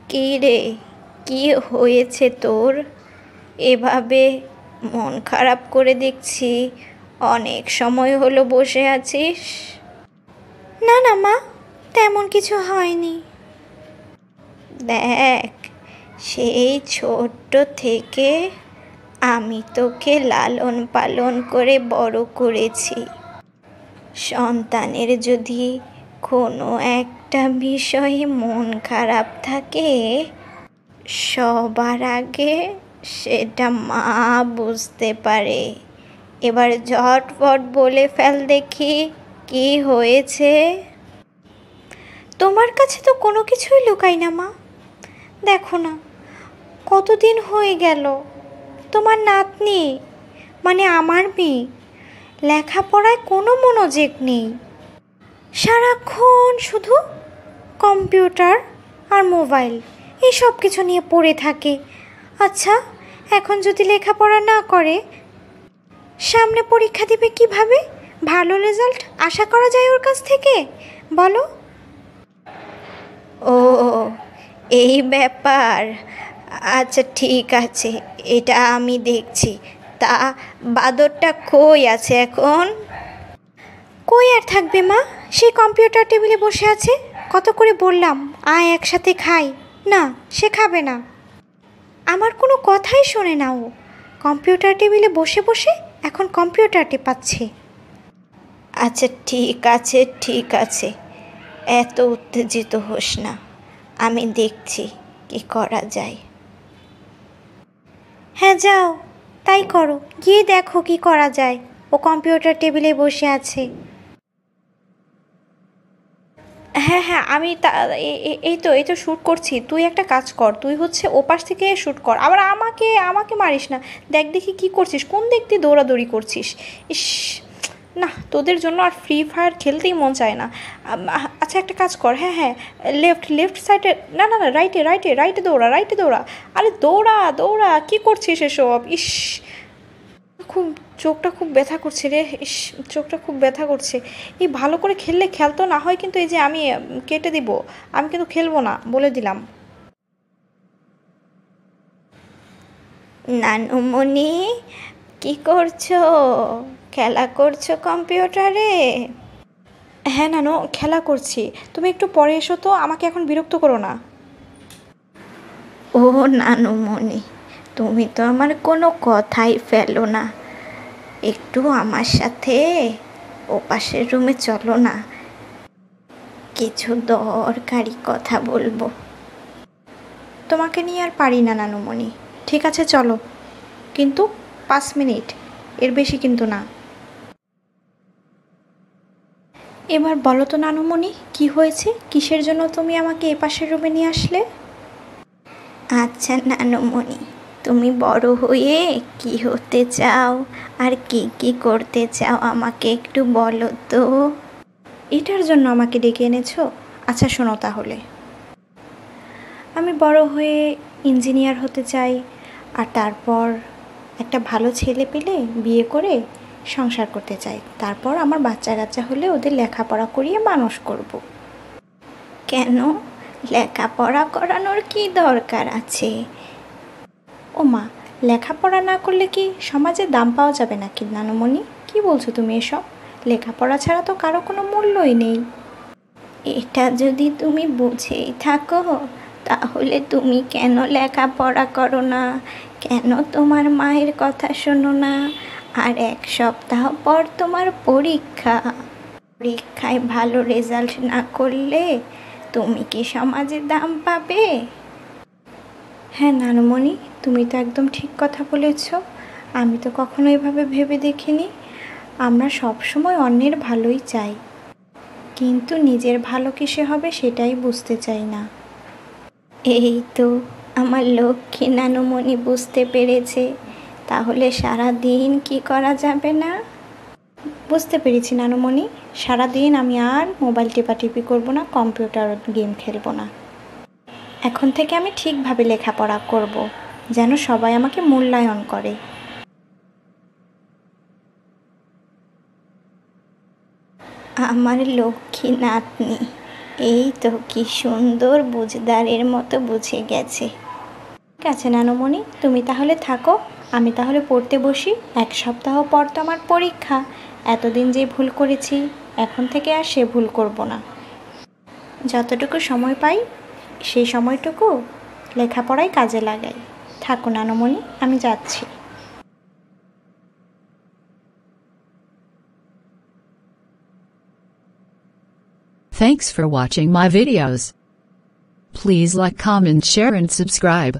কী রে, কী হয়েছে তোর? এভাবে মন খারাপ করে দেখছি, অনেক সময় হলো বসে আছিস। না না মা, তেমন কিছু হয়নি। দেখ, সেই ছোট্ট থেকে আমি তোকে লালন পালন করে বড় করেছি। সন্তানের যদি কোনো একটা বিষয়ে মন খারাপ থাকে, সবার আগে সেটা মা বুঝতে পারে। এবার ঝটপট বলে ফেল দেখি, কি হয়েছে? তোমার কাছে তো কোনো কিছুই লুকাই না মা। দেখো না, কতদিন হয়ে গেল তোমার নাতনি মানে আমার মেয়ে লেখাপড়ায় কোনো মনোযোগ নেই। সারাক্ষণ শুধু কম্পিউটার আর মোবাইল এইসব কিছু নিয়ে পড়ে থাকে। আচ্ছা, এখন যদি লেখাপড়া না করে সামনে পরীক্ষা দিবে কিভাবে? ভালো রেজাল্ট আশা করা যায় ওর কাছ থেকে, বলো? ও, এই ব্যাপার। আচ্ছা ঠিক আছে, এটা আমি দেখছি। তা বাদরটা কই আছে এখন? কই আর থাকবে মা, সেই কম্পিউটার টেবিলে বসে আছে। কত করে বললাম আয় একসাথে খাই, না সে খাবে না। আমার কোনো কথাই শোনে না ও। কম্পিউটার টেবিলে বসে বসে এখন কম্পিউটার টেপাচ্ছে। আচ্ছা ঠিক আছে, ঠিক আছে, এত উত্তেজিত হোস না, আমি দেখছি কি করা যায়। হ্যাঁ যাও, তাই করো, গিয়ে দেখো কি করা যায়। ও কম্পিউটার টেবিলে বসে আছে। হ্যাঁ হ্যাঁ, আমি এই তো শ্যুট করছি। তুই একটা কাজ কর, তুই হচ্ছে ওপাশ থেকে শ্যুট কর, আবার আমাকে আমাকে মারিস না। দেখ দেখি কি করছিস, কোন দিক দিয়ে দৌড়াদৌড়ি করছিস। ইস, না তোদের জন্য আর ফ্রি ফায়ার খেলতেই মন চায় না। আচ্ছা একটা কাজ কর, হ্যাঁ হ্যাঁ, লেফট সাইডে, না না না, রাইটে দৌড়া, রাইটে দৌড়া। আরে দৌড়া দৌড়া, কি করছিস এসব? ইস, খুব চোখটা খুব ব্যথা করছে রে। ইস, চোখটা খুব ব্যথা করছে। এই ভালো করে খেললে খেলতো, না হয় কিন্তু এই যে আমি কেটে দিব। আমি কিন্তু খেলবো না, বলে দিলাম। নানুমণি, কি করছো? খেলা করছো কম্পিউটারে? হ্যাঁ নানু, খেলা করছি। তুমি একটু পরে এসো তো, আমাকে এখন বিরক্ত করো না। ও নানুমণি, তুমি তো আমার কোনো কথাই ফেলো না। একটু আমার সাথে ও পাশের রুমে চলো না, কিছু দরকারি কথা বলবো। তোমাকে নিয়ে আর পারি না নানুমণি। ঠিক আছে চলো, কিন্তু 5 মিনিট, এর বেশি কিন্তু না। এবার বলো তো নানুমণি, কি হয়েছে? কিসের জন্য তুমি আমাকে এ পাশের রুমে নিয়ে আসলে? আচ্ছা নানুমণি, তুমি বড় হয়ে কি হতে চাও আর কি কি করতে চাও আমাকে একটু বলো তো। এটার জন্য আমাকে ডেকে এনেছো? আচ্ছা শোনো তাহলে, আমি বড় হয়ে ইঞ্জিনিয়ার হতে চাই, আর তারপর একটা ভালো ছেলে পেলে বিয়ে করে সংসার করতে চাই। তারপর আমার বাচ্চা কাচ্চা হলে ওদের লেখাপড়া করিয়ে মানুষ করব। কেন, লেখাপড়া করানোর কি দরকার আছে? ও মা, লেখাপড়া না করলে কি সমাজে দাম পাওয়া যাবে নাকি নানুমণি? কি বলছো তুমি এসব? লেখাপড়া ছাড়া তো কারো কোনো মূল্যই নেই। এটা যদি তুমি বুঝেই থাকো, তাহলে তুমি কেন লেখাপড়া করো না? কেন তোমার মায়ের কথা শোনো না? আর 1 সপ্তাহ পর তোমার পরীক্ষা। পরীক্ষায় ভালো রেজাল্ট না করলে তুমি কি সমাজে দাম পাবে? হ্যাঁ নানুমণি, তুমি তো একদম ঠিক কথা বলেছ। আমি তো কখনো এভাবে ভেবে দেখিনি। আমরা সব সময় অন্যের ভালোই চাই, কিন্তু নিজের ভালো কিসে হবে সেটাই বুঝতে চাই না। এই তো আমার লক্ষ্মী নানুমণি বুঝতে পেরেছে। তাহলে সারা দিন কি করা যাবে না? বুঝতে পেরেছি নানুমণি, সারাদিন আমি আর মোবাইল টেপাটিপি করবো না, কম্পিউটার গেম খেলবো না। এখন থেকে আমি ঠিকভাবে লেখাপড়া করব, যেন সবাই আমাকে মূল্যায়ন করে। আমার লক্ষ্মী নাতনি, এই তো কি সুন্দর বুঝদারের মতো বুঝে গেছে। ঠিক আছে নানুমণি, তুমি তাহলে থাকো, আমি তাহলে পড়তে বসি। 1 সপ্তাহ পর তো আমার পরীক্ষা। এতদিন যে ভুল করেছি, এখন থেকে আর সে ভুল করব না। যতটুকু সময় পাই সেই সময়টুকু লেখাপড়ায় কাজে লাগাই। থাকো নানুমণি, আমি যাচ্ছি। Thanks for watching my videos. Please like, comment, share and subscribe.